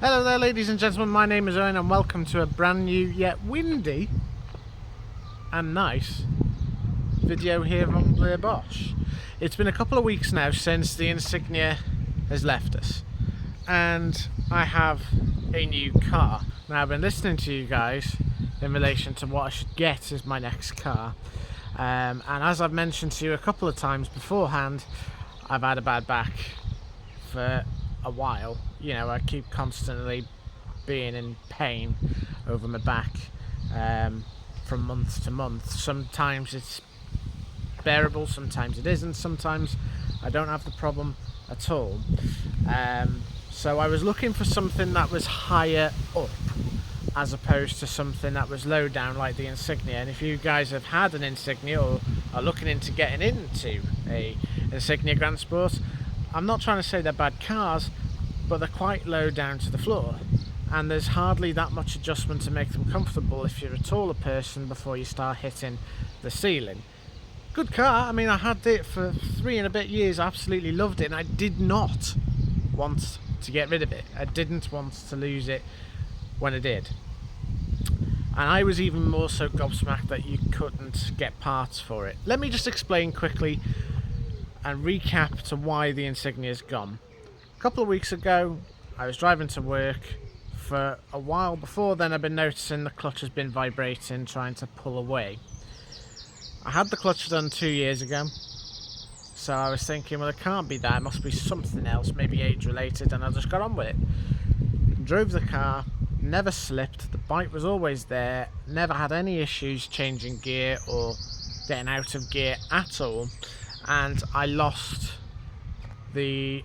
Hello there ladies and gentlemen, my name is Owen and welcome to a brand new yet windy and nice video here on BLURBOSH. It's been a couple of weeks now since the Insignia has left us and I have a new car. Now I've been listening to you guys in relation to what I should get as my next car, and as I've mentioned to you a couple of times beforehand, I've had a bad back for a while. You know, I keep constantly being in pain over my back from month to month. Sometimes it's bearable, sometimes it isn't, sometimes I don't have the problem at all. So I was looking for something that was higher up as opposed to something that was low down like the Insignia. And if you guys have had an Insignia or are looking into getting into a Insignia Grand Sport, I'm not trying to say they're bad cars, but they're quite low down to the floor and there's hardly that much adjustment to make them comfortable if you're a taller person before you start hitting the ceiling. Good car, I mean, I had it for 3 and a bit years, I absolutely loved it and I did not want to get rid of it. I didn't want to lose it when I did. And I was even more so gobsmacked that you couldn't get parts for it. Let me just explain quickly and recap to why the Insignia's gone. A couple of weeks ago, I was driving to work. For a while before then, I've been noticing the clutch has been vibrating, trying to pull away. I had the clutch done 2 years ago, so I was thinking, well, it can't be that, it must be something else, maybe age related, and I just got on with it. Drove the car, never slipped, the bike was always there, never had any issues changing gear or getting out of gear at all, and I lost the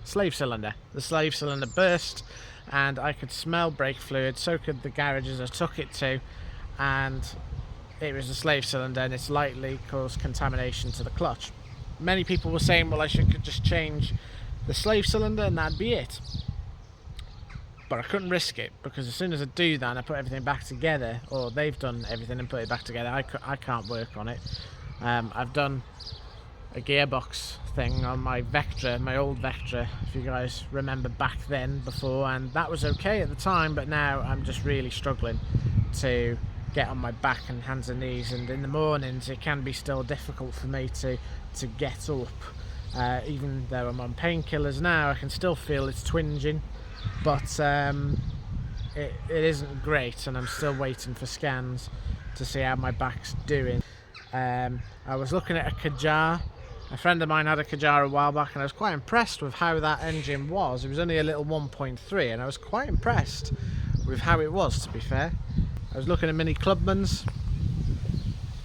slave cylinder. The slave cylinder burst and I could smell brake fluid, so could the garages I took it to, and it was the slave cylinder and it's likely caused contamination to the clutch. Many people were saying, well, I could just change the slave cylinder and that'd be it. But I couldn't risk it, because as soon as I do that and I put everything back together, or they've done everything and put it back together, I can't work on it. I've done a gearbox thing on my Vectra, my old Vectra, if you guys remember back then before, and that was okay at the time, but now I'm just really struggling to get on my back and hands and knees, and in the mornings it can be still difficult for me to get up. Even though I'm on painkillers now, I can still feel it's twinging, but it isn't great, and I'm still waiting for scans to see how my back's doing. I was looking at a Kadjar. A friend of mine had a Kadjar a while back and I was quite impressed with how that engine was. It was only a little 1.3 and I was quite impressed with how it was, to be fair. I was looking at Mini Clubmans,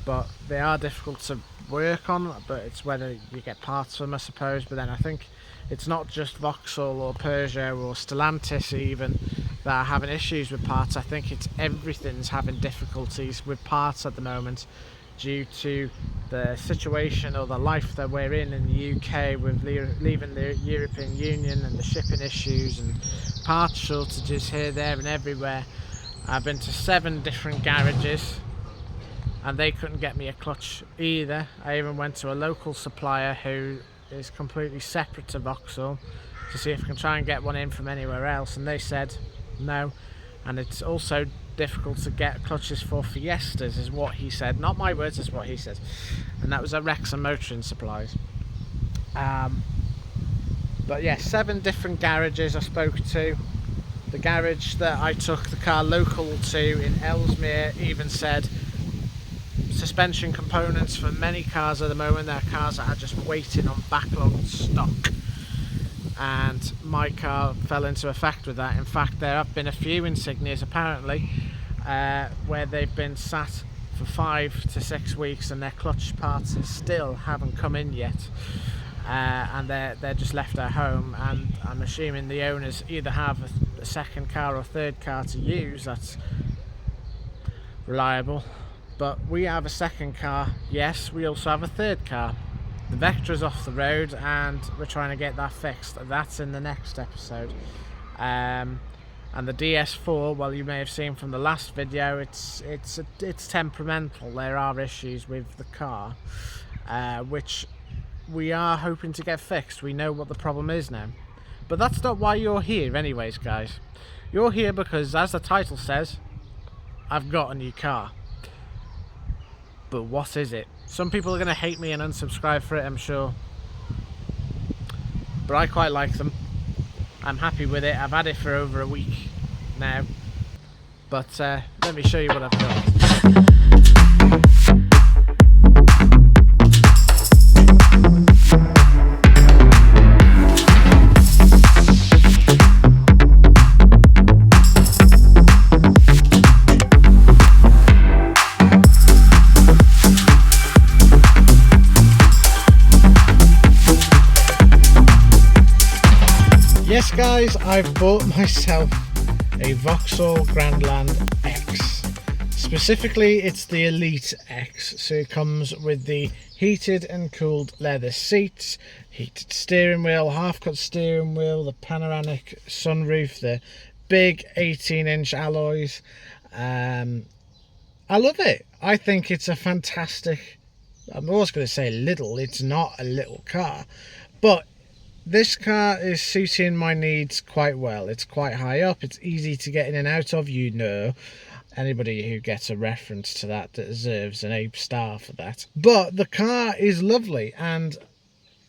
but they are difficult to work on, but it's whether you get parts for them, I suppose. But then I think it's not just Vauxhall or Peugeot or Stellantis even that are having issues with parts. I think it's everything's having difficulties with parts at the moment, due to the situation or the life that we're in the UK with leaving the European Union and the shipping issues and part shortages here, there and everywhere. I've been to 7 different garages and they couldn't get me a clutch either. I even went to a local supplier who is completely separate to Vauxhall to see if I can try and get one in from anywhere else, and they said no. And it's also difficult to get clutches for Fiestas, is what he said. Not my words, is what he said. And that was at Wrexham Motoring Supplies. But yeah, 7 different garages I spoke to. The garage that I took the car local to in Ellesmere even said suspension components for many cars at the moment, there are cars that are just waiting on backlogged stock. And my car fell into effect with that. In fact, there have been a few Insignias apparently where they've been sat for 5 to 6 weeks and their clutch parts still haven't come in yet, and they're just left at home, and I'm assuming the owners either have a second car or third car to use that's reliable. But we have a second car, yes, we also have a third car. The Vectra's off the road and we're trying to get that fixed. That's in the next episode. And the DS4, well, you may have seen from the last video, it's temperamental. There are issues with the car, which we are hoping to get fixed. We know what the problem is now. But that's not why you're here anyways, guys. You're here because, as the title says, I've got a new car. But what is it? Some people are going to hate me and unsubscribe for it, I'm sure. But I quite like them. I'm happy with it. I've had it for over a week now. But let me show you what I've got. Yes guys, I've bought myself a Vauxhall Grandland X. Specifically, it's the Elite X, so it comes with the heated and cooled leather seats, heated steering wheel, half-cut steering wheel, the panoramic sunroof, the big 18-inch alloys. I love it. I think it's a fantastic, I'm always going to say little, it's not a little car, but this car is suiting my needs quite well. It's quite high up, it's easy to get in and out of, you know. Anybody who gets a reference to that deserves an A star for that. But the car is lovely, and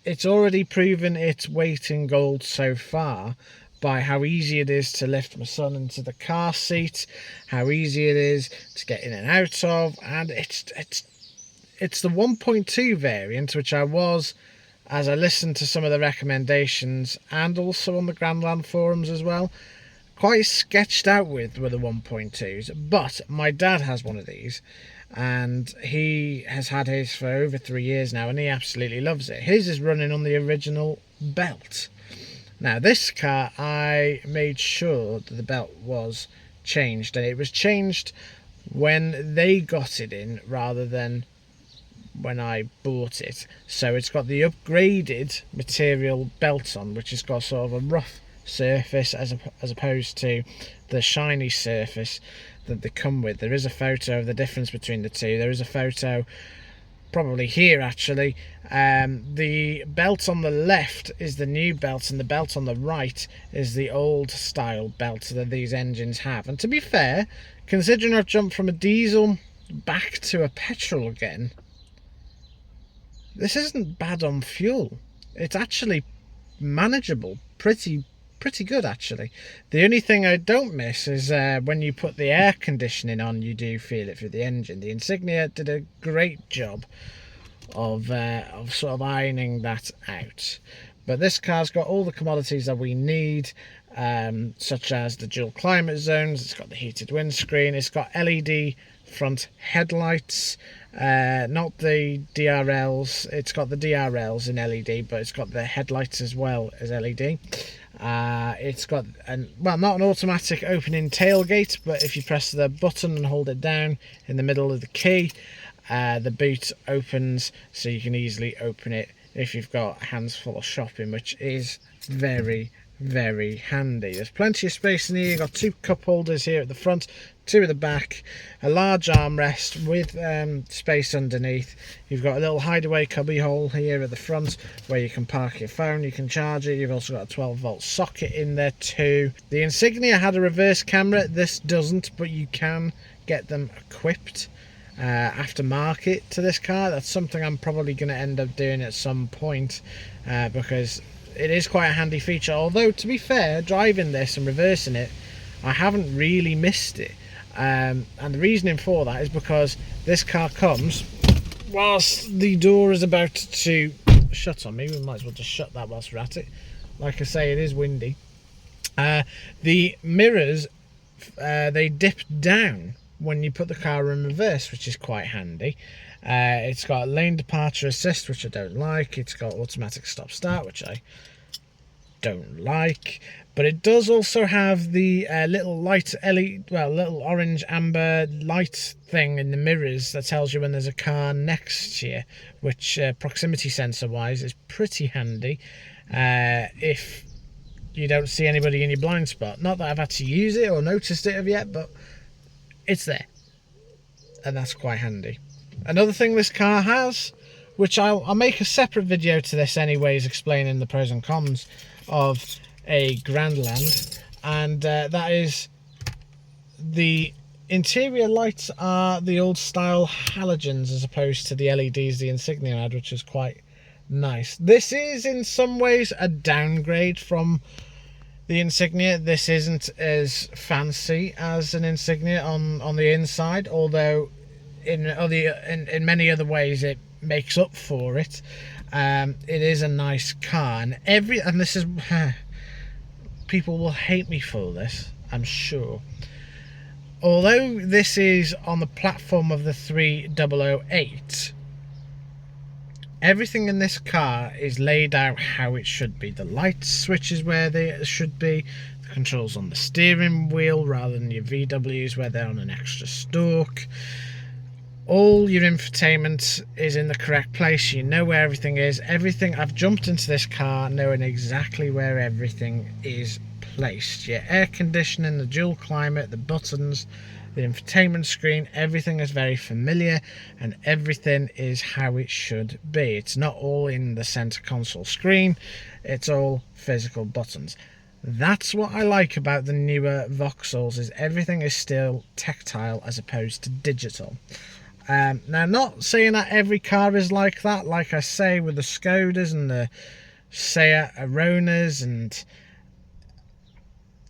it's already proven its weight in gold so far by how easy it is to lift my son into the car seat, how easy it is to get in and out of, and it's the 1.2 variant, which I was, as I listened to some of the recommendations and also on the Grandland forums as well, quite sketched out with the 1.2s. But my dad has one of these and he has had his for over 3 years now and he absolutely loves it. His is running on the original belt. Now this car, I made sure that the belt was changed, and it was changed when they got it in rather than when I bought it. So it's got the upgraded material belt on, which has got sort of a rough surface as opposed to the shiny surface that they come with. There is a photo of the difference between the two. There is a photo probably here actually. The belt on the left is the new belt and the belt on the right is the old style belt that these engines have. And to be fair, considering I've jumped from a diesel back to a petrol again, this isn't bad on fuel. It's actually manageable, pretty good actually. The only thing I don't miss is when you put the air conditioning on, you do feel it through the engine. The Insignia did a great job of sort of ironing that out. But this car's got all the commodities that we need, such as the dual climate zones. It's got the heated windscreen. It's got LED front headlights. Not the DRLs. It's got the DRLs in LED, but it's got the headlights as well as LED. It's got not an automatic opening tailgate, but if you press the button and hold it down in the middle of the key, the boot opens, so you can easily open it if you've got hands full of shopping, which is very handy. There's plenty of space in here. You've got 2 cup holders here at the front, 2 at the back, a large armrest with space underneath. You've got a little hideaway cubby hole here at the front where you can park your phone, you can charge it. You've also got a 12-volt socket in there too. The Insignia had a reverse camera. This doesn't, but you can get them equipped aftermarket to this car. That's something I'm probably going to end up doing at some point because it is quite a handy feature. Although, to be fair, driving this and reversing it, I haven't really missed it. And the reasoning for that is because this car comes whilst the door is about to shut on me. We might as well just shut that whilst we're at it. Like I say, it is windy. The mirrors, they dip down when you put the car in reverse, which is quite handy. It's got lane departure assist, which I don't like. It's got automatic stop start, which I don't like. But it does also have the little light LED, well, little orange amber light thing in the mirrors that tells you when there's a car next to you, which proximity sensor wise is pretty handy if you don't see anybody in your blind spot. Not that I've had to use it or noticed it of yet, but it's there, and that's quite handy. Another thing this car has, which I'll make a separate video to this anyways, explaining the pros and cons of a Grandland, and that is the interior lights are the old style halogens as opposed to the LEDs the Insignia had, which is quite nice. This is in some ways a downgrade from the Insignia. This isn't as fancy as an Insignia on the inside, although in many other ways it makes up for it. It is a nice car, and this is people will hate me for this, I'm sure. Although this is on the platform of the 3008, everything in this car is laid out how it should be. The light switches where they should be, the controls on the steering wheel rather than your VWs where they're on an extra stalk. All your infotainment is in the correct place. You know where everything is. I've jumped into this car knowing exactly where everything is placed. Your air conditioning, the dual climate, the buttons, the infotainment screen, everything is very familiar and everything is how it should be. It's not all in the center console screen, it's all physical buttons. That's what I like about the newer Vauxhalls, is everything is still tactile as opposed to digital. Now, not saying that every car is like that. Like I say, with the Skodas and the Seat Aronas and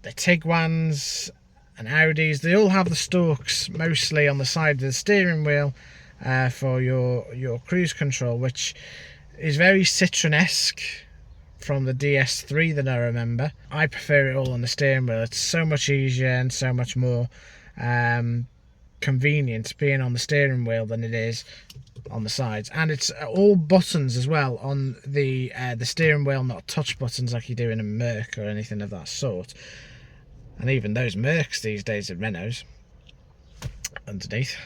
the Tiguans and Audis, they all have the stalks mostly on the side of the steering wheel for your cruise control, which is very Citroen-esque from the DS3 that I remember. I prefer it all on the steering wheel. It's so much easier and so much more convenient being on the steering wheel than it is on the sides. And it's all buttons as well on the steering wheel, not touch buttons like you do in a Merc or anything of that sort. And even those Mercs these days are Renaults underneath.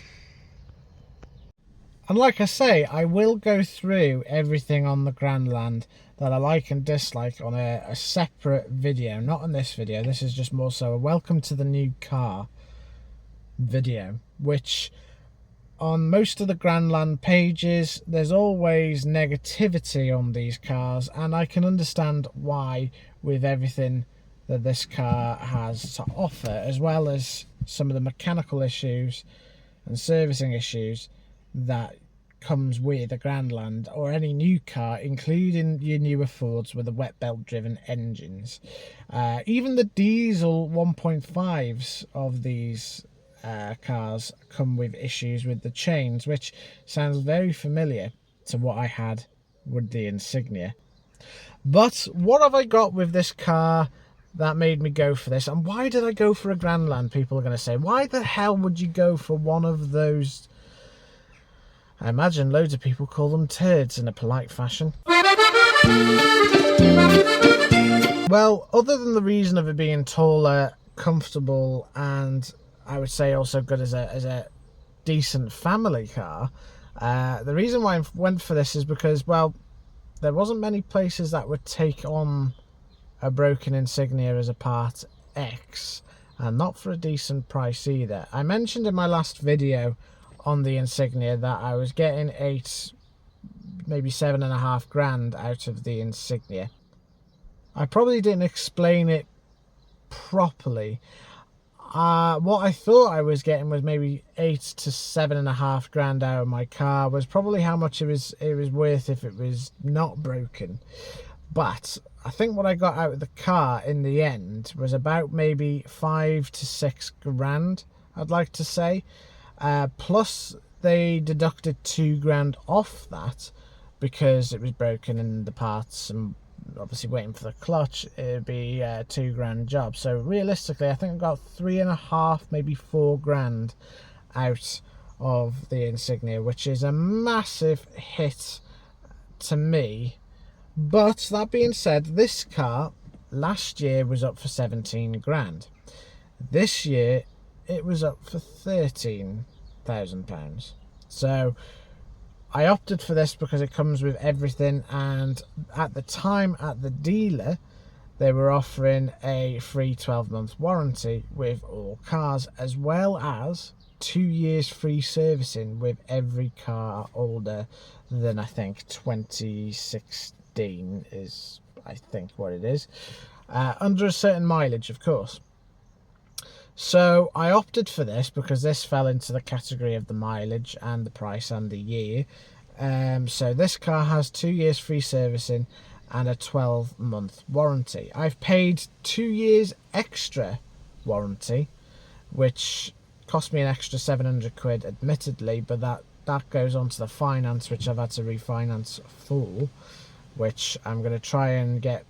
And like I say, I will go through everything on the Grandland that I like and dislike on a separate video, not in this video. This is just more so a welcome to the new car video, which on most of the Grandland pages there's always negativity on these cars, and I can understand why, with everything that this car has to offer, as well as some of the mechanical issues and servicing issues that comes with a Grandland or any new car, including your newer Fords with the wet belt driven engines. Even the diesel 1.5s of these cars come with issues with the chains, which sounds very familiar to what I had with the Insignia. But what have I got with this car that made me go for this, and why did I go for a Grandland? People are going to say, why the hell would you go for one of those? I imagine loads of people call them turds in a polite fashion. Well, other than the reason of it being taller, comfortable, and I would say also good as a decent family car, the reason why I went for this is because, well, there wasn't many places that would take on a broken Insignia as a Part X, and not for a decent price either. I mentioned in my last video on the Insignia that I was getting 8, maybe 7.5 grand out of the Insignia. I probably didn't explain it properly. What I thought I was getting was maybe 8 to 7.5 grand out of my car, was probably how much it was worth if it was not broken. But I think what I got out of the car in the end was about maybe 5 to 6 grand, I'd like to say. Plus they deducted 2 grand off that because it was broken in the parts, and obviously waiting for the clutch, it'd be a 2 grand job. So realistically, I think I got 3.5, maybe 4 grand out of the Insignia, which is a massive hit to me. But that being said, this car last year was up for 17 grand. This year it was up for £13,000. So I opted for this because it comes with everything, and at the time at the dealer they were offering a free 12-month warranty with all cars, as well as 2 years free servicing with every car older than, I think, 2016 is, I think, what it is. under a certain mileage, of course. So I opted for this because this fell into the category of the mileage and the price and the year. So this car has 2 years free servicing and a 12-month warranty. I've paid 2 years extra warranty, which cost me an extra 700 quid admittedly, but that goes on to the finance, which I've had to refinance full, which I'm going to try and get.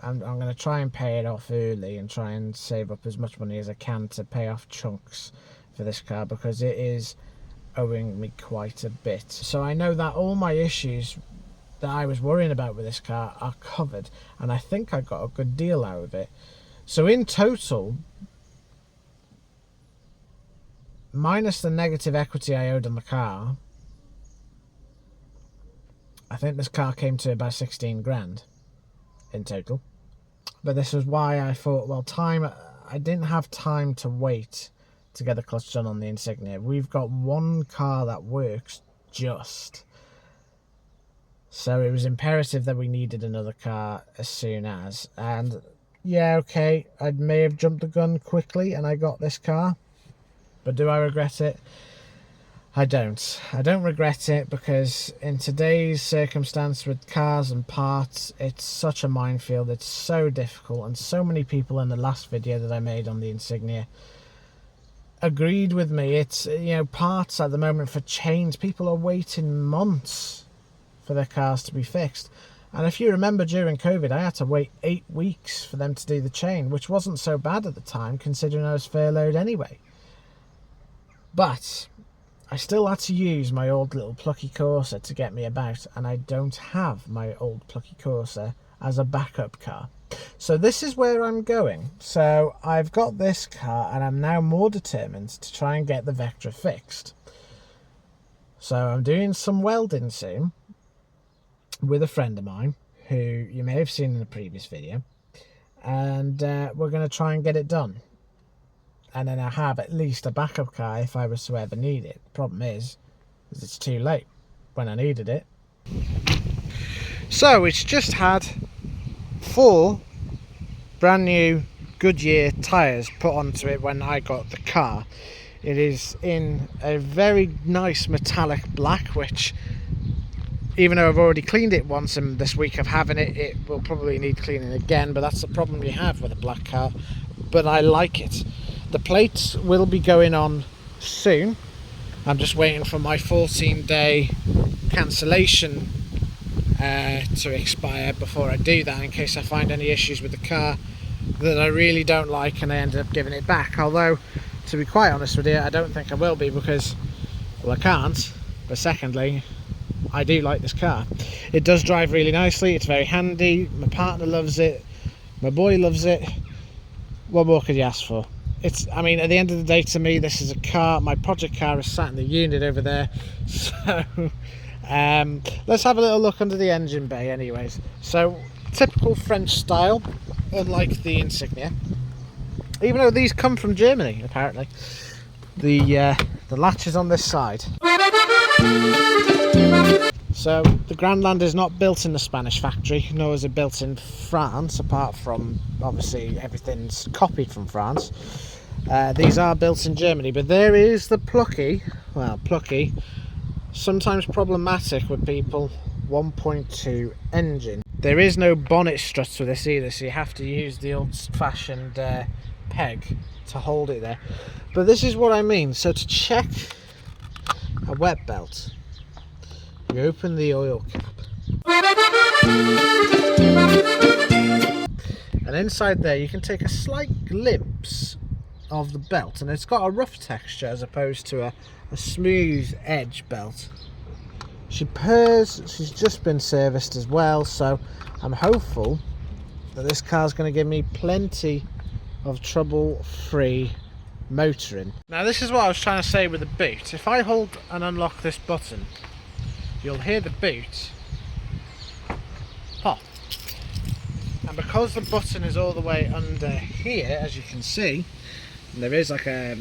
I'm going to try and pay it off early and try and save up as much money as I can to pay off chunks for this car, because it is owing me quite a bit. So I know that all my issues that I was worrying about with this car are covered, and I think I got a good deal out of it. So in total, minus the negative equity I owed on the car, I think this car came to about 16 grand in total. But this was why I thought, well, I didn't have time to wait to get the clutch done on the Insignia. We've got one car that works just. So it was imperative that we needed another car as soon as. And yeah, okay, I may have jumped the gun quickly and I got this car. But do I regret it? I don't. I don't regret it, because in today's circumstance with cars and parts, it's such a minefield. It's so difficult, and so many people in the last video that I made on the Insignia agreed with me. It's, you know, parts at the moment for chains, people are waiting months for their cars to be fixed. And if you remember, during COVID, I had to wait 8 weeks for them to do the chain, which wasn't so bad at the time, considering I was furloughed anyway. But I still had to use my old little plucky Corsa to get me about, and I don't have my old plucky Corsa as a backup car. So this is where I'm going. So I've got this car, and I'm now more determined to try and get the Vectra fixed. So I'm doing some welding soon with a friend of mine who you may have seen in a previous video, and we're going to try and get it done. And then I have at least a backup car if I was to ever need it. The problem is it's too late when I needed it. So it's just had 4 brand new Goodyear tyres put onto it when I got the car. It is in a very nice metallic black, which, even though I've already cleaned it once and this week of having it, it will probably need cleaning again, but that's the problem you have with a black car. But I like it. The plates will be going on soon. I'm just waiting for my 14-day cancellation to expire before I do that, in case I find any issues with the car that I really don't like and I end up giving it back. Although, to be quite honest with you, I don't think I will be, because, well, I can't, but secondly, I do like this car. It does drive really nicely, it's very handy, my partner loves it, my boy loves it. What more could you ask for? I mean, at the end of the day, to me, this is a car. My project car is sat in the unit over there. So let's have a little look under the engine bay anyways. So typical French style, unlike the Insignia, even though these come from Germany apparently. The latch is on this side. So the Grandland is not built in the Spanish factory, nor is it built in France, apart from obviously everything's copied from France. These are built in Germany, but there is the plucky, sometimes problematic with people, 1.2 engine. There is no bonnet struts with this either, so you have to use the old-fashioned peg to hold it there. But this is what I mean. So to check a wet belt, you open the oil cap, and inside there you can take a slight glimpse of the belt, and it's got a rough texture as opposed to a smooth edge belt. She purrs, she's just been serviced as well, so I'm hopeful that this car's going to give me plenty of trouble-free motoring. Now this is what I was trying to say with the boot. If I hold and unlock this button, you'll hear the boot pop. And because the button is all the way under here, as you can see, and there is like there's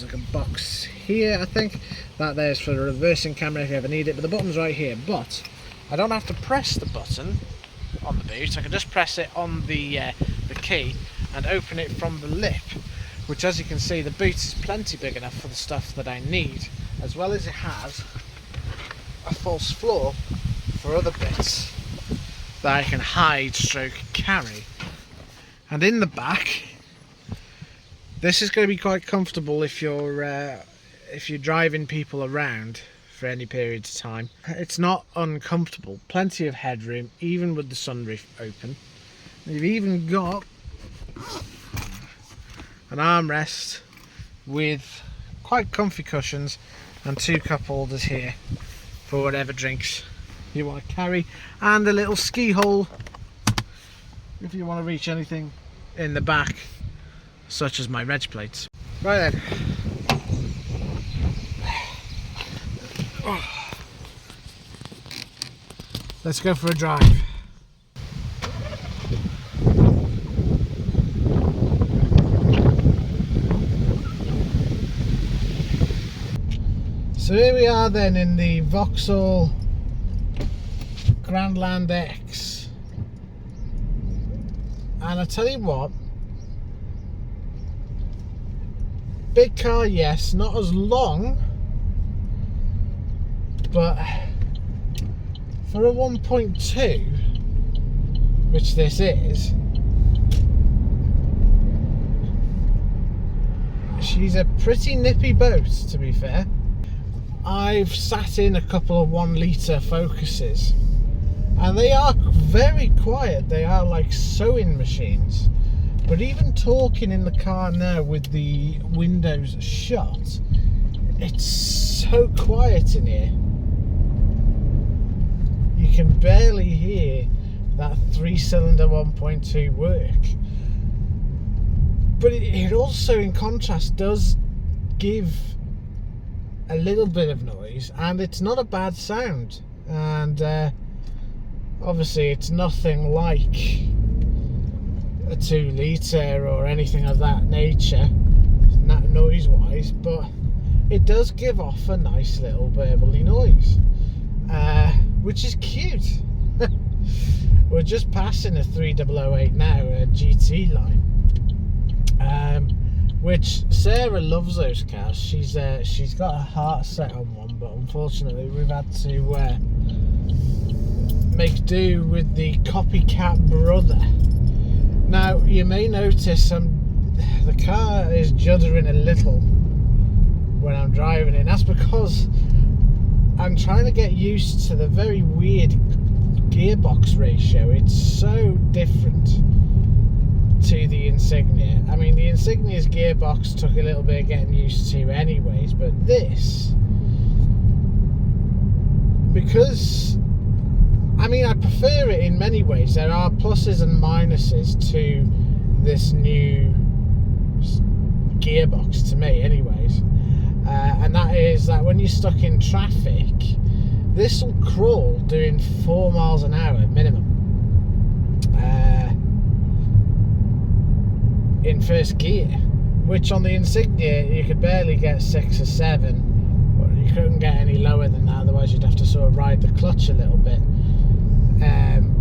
like a box here, I think, that there's for the reversing camera if you ever need it, but the button's right here. But I don't have to press the button on the boot. I can just press it on the key and open it from the lip, which, as you can see, the boot is plenty big enough for the stuff that I need, as well as it has a false floor for other bits that I can hide stroke carry. And in the back, this is going to be quite comfortable if you're driving people around for any period of time. It's not uncomfortable, plenty of headroom, even with the sunroof open. You've even got an armrest with quite comfy cushions and 2 cup holders here for whatever drinks you want to carry, and a little ski hole if you want to reach anything in the back, such as my reg plates. Right then. Let's go for a drive. So here we are then in the Vauxhall Grandland X, and I tell you what, big car, yes, not as long, but for a 1.2, which this is, she's a pretty nippy boat, to be fair. I've sat in a couple of 1 litre Focuses, and they are very quiet. They are like sewing machines. But even talking in the car now with the windows shut, it's so quiet in here. You can barely hear that 3-cylinder 1.2 work. But it also, in contrast, does give a little bit of noise, and it's not a bad sound. And obviously it's nothing like a 2 litre or anything of that nature, not noise wise, but it does give off a nice little burbly noise, which is cute. We're just passing a 3008 now, a GT line, which Sarah loves those cars. She's got her heart set on one, but unfortunately we've had to make do with the copycat brother. Now you may notice the car is juddering a little when I'm driving it. That's because I'm trying to get used to the very weird gearbox ratio. It's so different to the Insignia. I mean, the Insignia's gearbox took a little bit of getting used to anyways, but this, because I mean, I prefer it in many ways. There are pluses and minuses to this new gearbox, to me anyways, and that is that when you're stuck in traffic, this will crawl doing 4 miles an hour minimum in first gear, which on the Insignia you could barely get 6 or 7, but you couldn't get any lower than that, otherwise you'd have to sort of ride the clutch a little bit,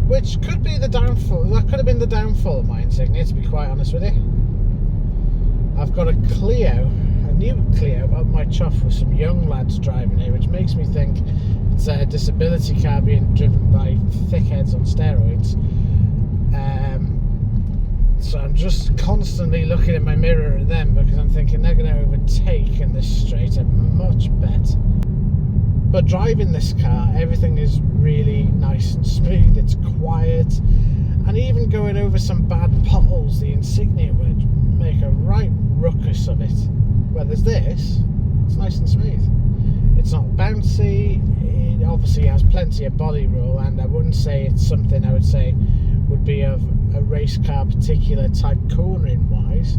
which could be the downfall. That could have been the downfall of my Insignia, to be quite honest with you. I've got a new Clio up my chuff with some young lads driving here, which makes me think it's a disability car being driven by thickheads on steroids. So I'm just constantly looking in my mirror at them, because I'm thinking they're going to overtake in this straight, I much bet. But driving this car, everything is really nice and smooth, it's quiet, and even going over some bad potholes, the Insignia would make a right ruckus of it. Whereas this, it's nice and smooth. It's not bouncy, it obviously has plenty of body roll, and I wouldn't say it's something I would say would be of a race car particular type cornering wise.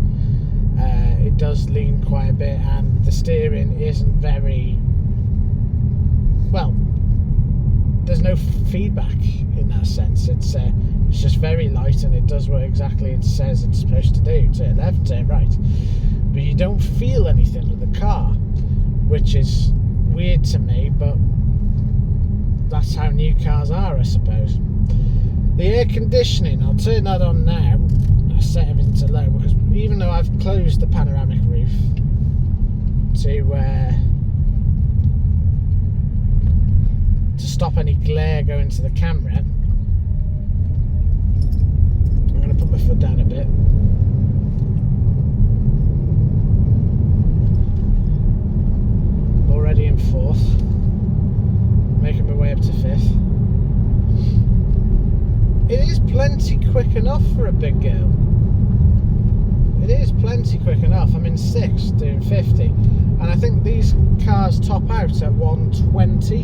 It does lean quite a bit, and the steering isn't very, well, there's no feedback in that sense. It's just very light, and it does what exactly it says it's supposed to do, to left, to right, but you don't feel anything with the car, which is weird to me, but that's how new cars are, I suppose. The air conditioning, I'll turn that on now. I set everything to low because even though I've closed the panoramic roof to stop any glare going to the camera, I'm going to put my foot down a bit. I'm already in fourth, making my way up to fifth. It is plenty quick enough for a big girl. It is plenty quick enough. I'm in sixth doing 50, and I think these cars top out at 120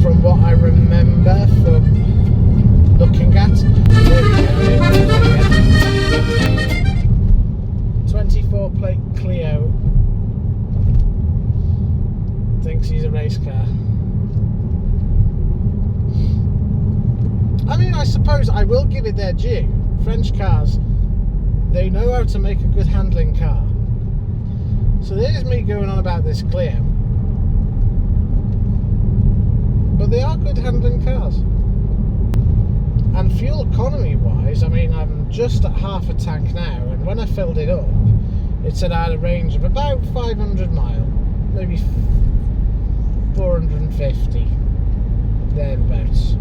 from what I remember from looking at. There we go. 24 plate Clio thinks he's a race car. I mean, I suppose I will give it their due. French cars, they know how to make a good handling car. So there's me going on about this Clio. But they are good handling cars. And fuel economy wise, I mean, I'm just at half a tank now, and when I filled it up, it said I had a range of about 500 mile, maybe 450, thereabouts.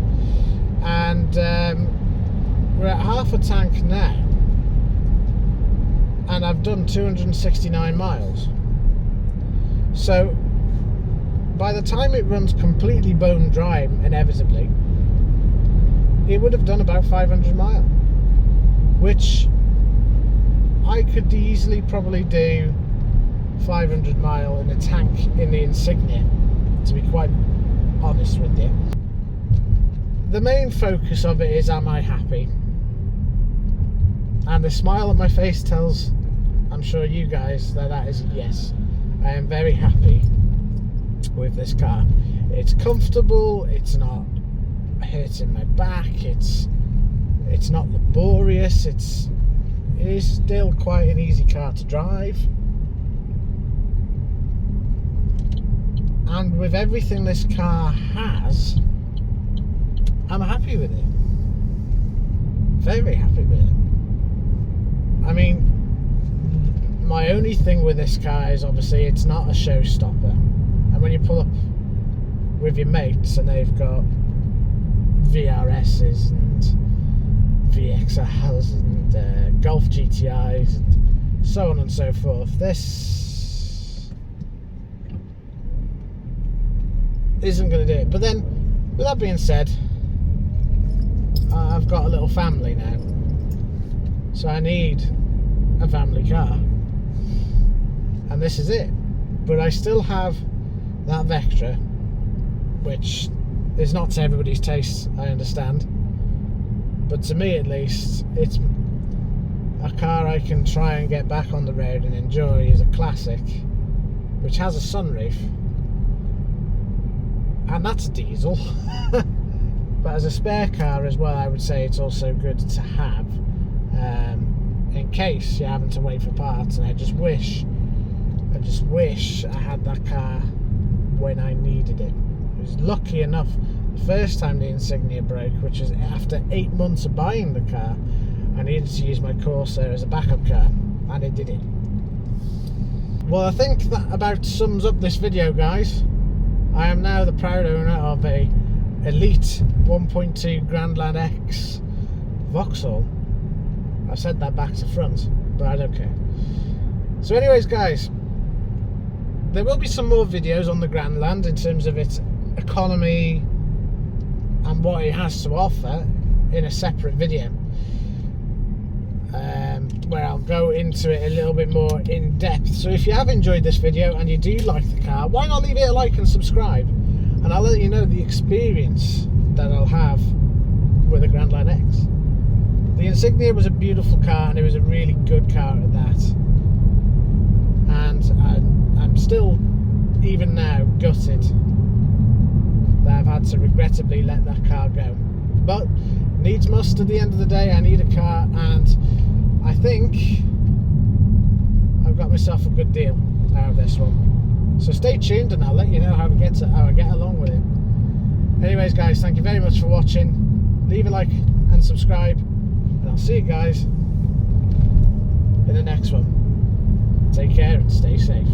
And we're at half a tank now, and I've done 269 miles. So by the time it runs completely bone dry, inevitably, it would have done about 500 mile, which I could easily probably do 500 mile in a tank in the Insignia, to be quite honest with you. The main focus of it is, am I happy? And the smile on my face tells, I'm sure you guys, that is a yes. I am very happy with this car. It's comfortable, it's not hurting my back, it's not laborious, it is still quite an easy car to drive. And with everything this car has, I'm happy with it. Very happy with it. I mean, my only thing with this car is obviously it's not a showstopper. And when you pull up with your mates and they've got VRSs and VXRs and Golf GTIs and so on and so forth, this isn't going to do it. But then, with that being said, I've got a little family now, so I need a family car, and this is it. But I still have that Vectra, which is not to everybody's taste, I understand, but to me at least, it's a car I can try and get back on the road and enjoy as a classic, which has a sunroof, and that's a diesel. But as a spare car as well, I would say it's also good to have, in case you're having to wait for parts. And I just wish I had that car when I needed it. I was lucky enough the first time the Insignia broke, which was after 8 months of buying the car, I needed to use my Corsa as a backup car, and it did it. Well, I think that about sums up this video, guys. I am now the proud owner of a Elite 1.2 Grandland X Vauxhall. I've said that back to front, but I don't care. So anyways, guys, there will be some more videos on the Grandland in terms of its economy and what it has to offer in a separate video, where I'll go into it a little bit more in depth. So if you have enjoyed this video and you do like the car, why not leave it a like and subscribe, and I'll let you know the experience that I'll have with a Grandland X. The Insignia was a beautiful car, and it was a really good car at that, and I'm still, even now, gutted that I've had to regrettably let that car go. But needs must. At the end of the day, I need a car, and I think I've got myself a good deal out of this one. So stay tuned, and I'll let you know how I get along with it. Anyways, guys, thank you very much for watching. Leave a like and and subscribe, and I'll see you guys in the next one. Take care and stay safe.